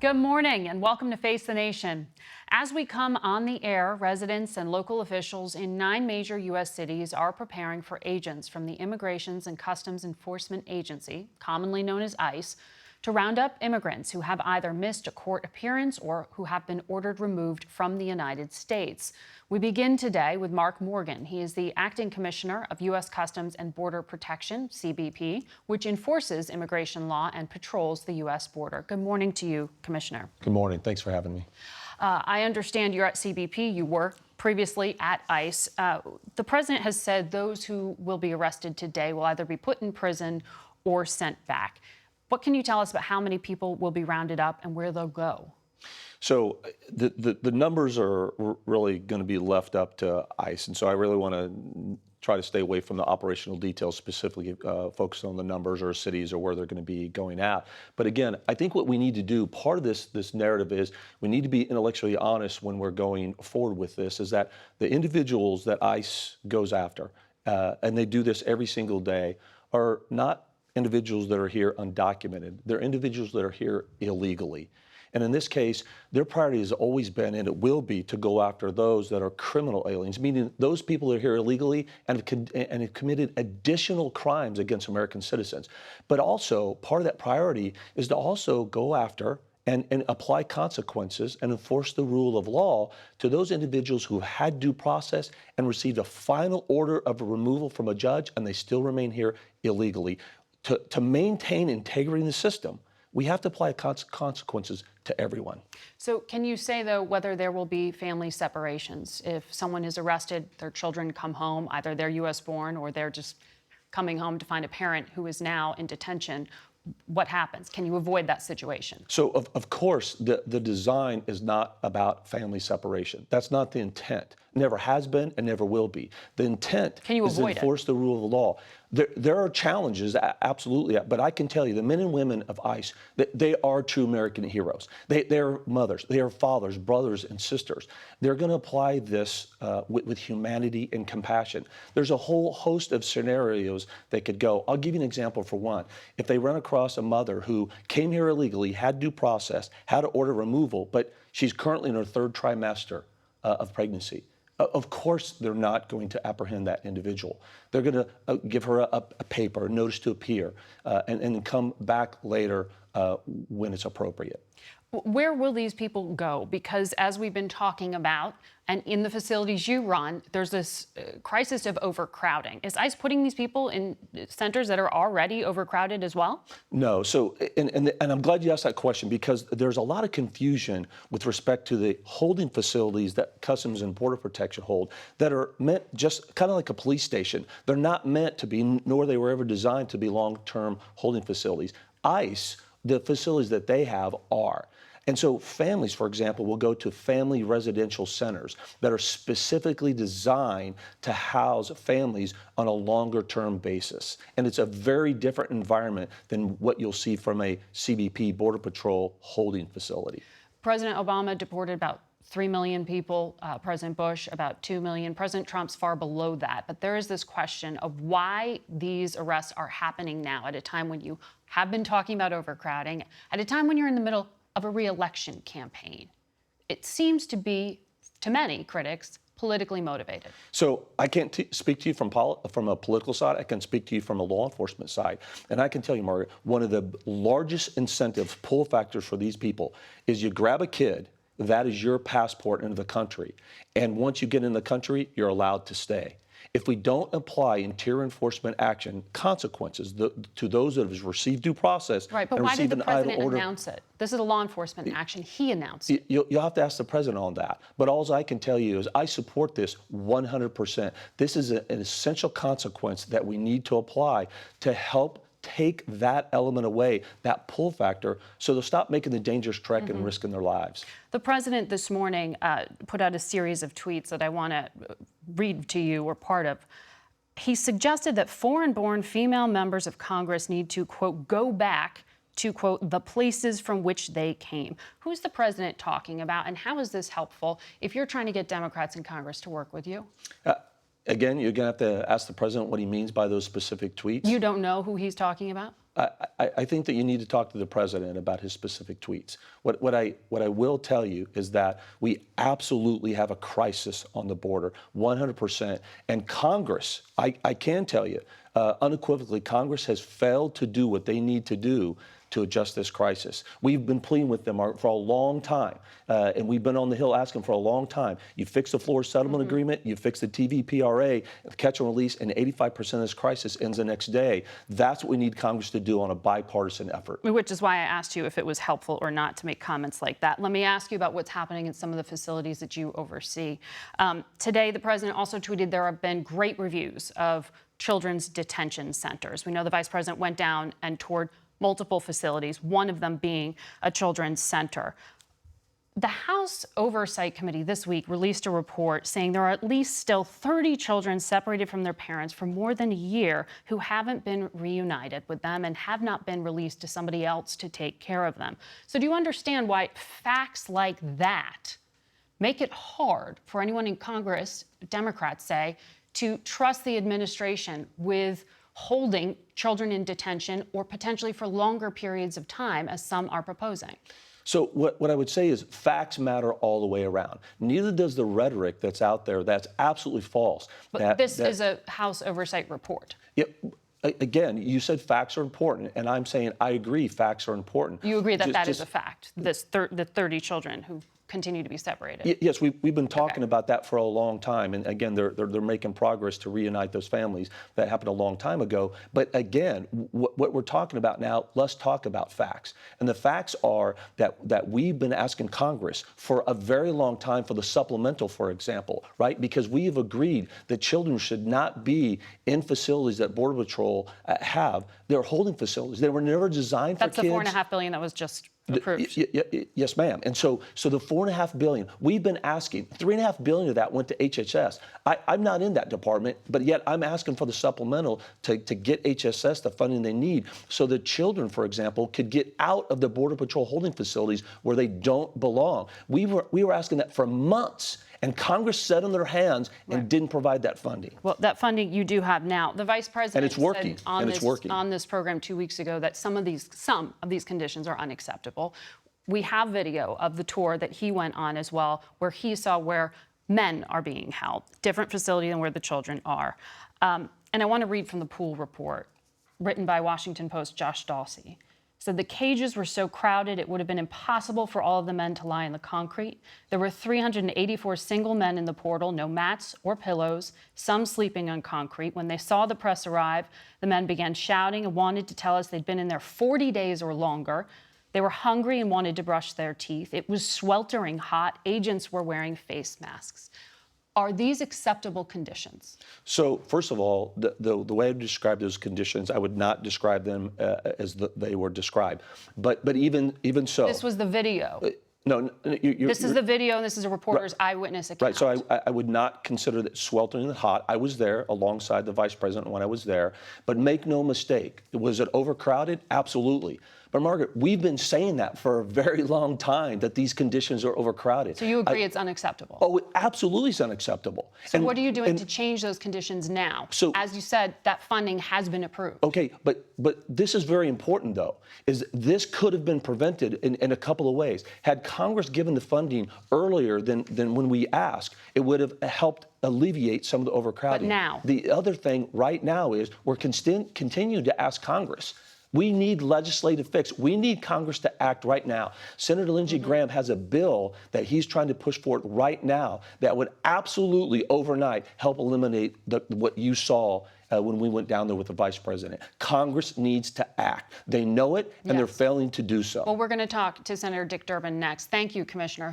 Good morning and welcome to Face the Nation. As we come on the air, residents and local officials in 9 major U.S. cities are preparing for agents from the Immigrations and Customs Enforcement Agency, commonly known as ICE, to round up immigrants who have either missed a court appearance or who have been ordered removed from the United States. We begin today with Mark Morgan. He is the Acting Commissioner of U.S. Customs and Border Protection, CBP, which enforces immigration law and patrols the U.S. border. Good morning to you, Commissioner. Good morning. Thanks for having me. I understand you're at CBP. You were previously at ICE. The president has said those who will be arrested today will either be put in prison or sent back. What can you tell us about how many people will be rounded up and where they'll go? So the numbers are really going to be left up to ICE, and so I really want to try to stay away from the operational details, specifically focus on the numbers or cities or where they're going to be going out. But again, I think what we need to do, part of this narrative is we need to be intellectually honest when we're going forward with this, is that the individuals that ICE goes after, and they do this every single day, are not individuals that are here undocumented. They're individuals that are here illegally. And in this case, their priority has always been, and it will be, to go after those that are criminal aliens, meaning those people that are here illegally and have committed additional crimes against American citizens. But also, part of that priority is to also go after and apply consequences and enforce the rule of law to those individuals who had due process and received a final order of removal from a judge, and they still remain here illegally. To maintain integrity in the system, we have to apply consequences to everyone. So can you say, though, whether there will be family separations? If someone is arrested, their children come home, either they're U.S. born or they're just coming home to find a parent who is now in detention, what happens? Can you avoid that situation? So, of course, the design is not about family separation. That's not the intent. Never has been and never will be. The intent is to enforce the rule of the law. There are challenges, absolutely, but I can tell you the men and women of ICE, they are true American heroes. They're mothers, they are fathers, brothers, and sisters. They're going to apply this with humanity and compassion. There's a whole host of scenarios they could go. I'll give you an example for one. If they run across a mother who came here illegally, had due process, had to order removal, but she's currently in her 3rd trimester of pregnancy, of course, they're not going to apprehend that individual. They're going to give her a paper, a notice to appear, and come back later when it's appropriate. Where will these people go? Because as we've been talking about, and in the facilities you run, there's this crisis of overcrowding. Is ICE putting these people in centers that are already overcrowded as well? No. So, and I'm glad you asked that question, because there's a lot of confusion with respect to the holding facilities that Customs and Border Protection hold that are meant just kind of like a police station. They're not meant to be, nor they were ever designed to be long-term holding facilities. ICE, the facilities that they have are. And so families, for example, will go to family residential centers that are specifically designed to house families on a longer-term basis. And it's a very different environment than what you'll see from a CBP Border Patrol holding facility. President Obama deported about 3 million people, President Bush about 2 million. President Trump's far below that. But there is this question of why these arrests are happening now at a time when you have been talking about overcrowding, at a time when you're in the middle of a re-election campaign. It seems to be, to many critics, politically motivated. So I can't speak to you from a political side. I can speak to you from a law enforcement side. And I can tell you, Margaret, one of the largest incentive pull factors for these people is you grab a kid, that is your passport into the country. And once you get in the country, you're allowed to stay. If we don't apply interior enforcement action consequences to those that have received due process, right? But why did the president announce it? This is a law enforcement action. He announced it. You'll have to ask the president on that. But all I can tell you is I support this 100%. This is an essential consequence that we need to apply to help take that element away, that pull factor, so they'll stop making the dangerous trek and risking their lives. The president this morning put out a series of tweets that I want to read to you, or part of. He suggested that foreign-born female members of Congress need to, quote, go back to, quote, the places from which they came. Who's the president talking about, and how is this helpful if you're trying to get Democrats in Congress to work with you? Again, you're going to have to ask the president what he means by those specific tweets. You don't know who he's talking about? I think that you need to talk to the president about his specific tweets. What I will tell you is that we absolutely have a crisis on the border, 100%. And Congress, I can tell you, unequivocally, Congress has failed to do what they need to do to adjust this crisis. We've been pleading with them for a long time, and we've been on the Hill asking for a long time. You fix the Florida Settlement Agreement, you fix the TVPRA, catch and release, and 85% of this crisis ends the next day. That's what we need Congress to do on a bipartisan effort. Which is why I asked you if it was helpful or not to make comments like that. Let me ask you about what's happening in some of the facilities that you oversee. Today, the president also tweeted there have been great reviews of children's detention centers. We know the vice president went down and toured multiple facilities, one of them being a children's center. The House Oversight Committee this week released a report saying there are at least still 30 children separated from their parents for more than a year who haven't been reunited with them and have not been released to somebody else to take care of them. So do you understand why facts like that make it hard for anyone in Congress, Democrats say, to trust the administration with holding children in detention or potentially for longer periods of time, as some are proposing? So what I would say is facts matter all the way around. Neither does the rhetoric that's out there. That's absolutely false. But this is a House Oversight report. Yeah, again, you said facts are important, and I'm saying I agree facts are important. You agree that that is a fact, the 30 children who continue to be separated? Yes, we've been talking about that for a long time. And again, they're making progress to reunite those families. That happened a long time ago. But again, what we're talking about now, let's talk about facts. And the facts are that we've been asking Congress for a very long time for the supplemental, for example, right? Because we have agreed that children should not be in facilities that Border Patrol have. They're holding facilities. They were never designed for kids. That's the $4.5 billion that was just approved. Yes, ma'am. And so the $4.5 billion, we've been asking, $3.5 billion of that went to HHS. I'm not in that department, but yet I'm asking for the supplemental to get HSS the funding they need so that children, for example, could get out of the Border Patrol holding facilities where they don't belong. We were asking that for months. And Congress sat on their hands and didn't provide that funding. Well, that funding you do have now. The vice president it's working. said on this program 2 weeks ago that some of these conditions are unacceptable. We have video of the tour that he went on as well, where he saw where men are being held, different facility than where the children are. And I want to read from the Pool report, written by Washington Post Josh Dawsey. Said the cages were so crowded it would have been impossible for all of the men to lie in the concrete. There were 384 single men in the portal, no mats or pillows, some sleeping on concrete. When they saw the press arrive, the men began shouting and wanted to tell us they'd been in there 40 days or longer. They were hungry and wanted to brush their teeth. It was sweltering hot. Agents were wearing face masks. Are these acceptable conditions? So, first of all, the way I describe those conditions, I would not describe them as they were described. But even so, this was the video. No, this is the video, and this is a reporter's eyewitness account. Right, so I would not consider that sweltering hot. I was there alongside the vice president when I was there. But make no mistake, was it overcrowded? Absolutely. But Margaret, we've been saying that for a very long time, that these conditions are overcrowded. So you agree it's unacceptable? Oh, it absolutely is unacceptable. So what are you doing to change those conditions now? So, as you said, that funding has been approved. Okay, but this is very important, though, is this could have been prevented in a couple of ways. Had Congress given the funding earlier than when we asked, it would have helped alleviate some of the overcrowding. But now? The other thing right now is we're continuing to ask Congress. We need legislative fix. We need Congress to act right now. Senator Lindsey Graham has a bill that he's trying to push forward right now that would absolutely overnight help eliminate what you saw when we went down there with the vice president. Congress needs to act. They know it, and they're failing to do so. Well, we're going to talk to Senator Dick Durbin next. Thank you, Commissioner.